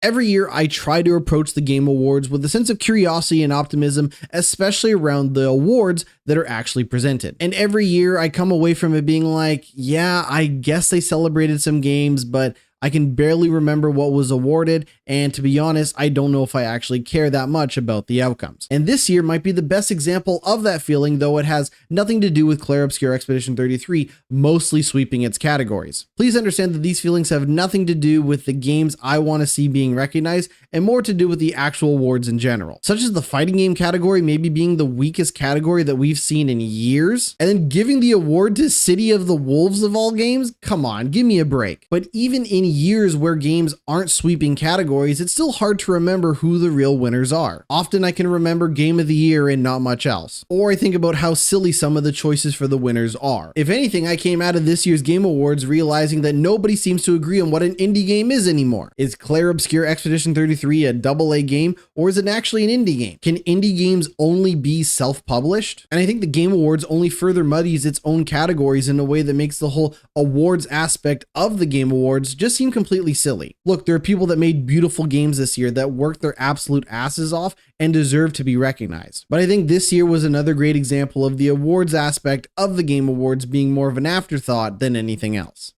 Every year, I try to approach the Game Awards with a sense of curiosity and optimism, especially around the awards that are actually presented. And every year, I come away from it being like, yeah, I guess they celebrated some games, but I can barely remember what was awarded, and to be honest, I don't know if I actually care that much about the outcomes. And this year might be the best example of that feeling, though it has nothing to do with Clair Obscur Expedition 33 mostly sweeping its categories. Please understand that these feelings have nothing to do with the games I want to see being recognized, and more to do with the actual awards in general, such as the fighting game category maybe being the weakest category that we've seen in years, and then giving the award to City of the Wolves of all games? Come on, give me a break. But even in years where games aren't sweeping categories, it's still hard to remember who the real winners are. Often I can remember Game of the Year and not much else. Or I think about how silly some of the choices for the winners are. If anything, I came out of this year's Game Awards realizing that nobody seems to agree on what an indie game is anymore. Is Clair Obscur Expedition 33 a AA game, or is it actually an indie game? Can indie games only be self-published? And I think the Game Awards only further muddies its own categories in a way that makes the whole awards aspect of the Game Awards just seem completely silly. Look, there are people that made beautiful games this year that worked their absolute asses off and deserve to be recognized. But I think this year was another great example of the awards aspect of the Game Awards being more of an afterthought than anything else.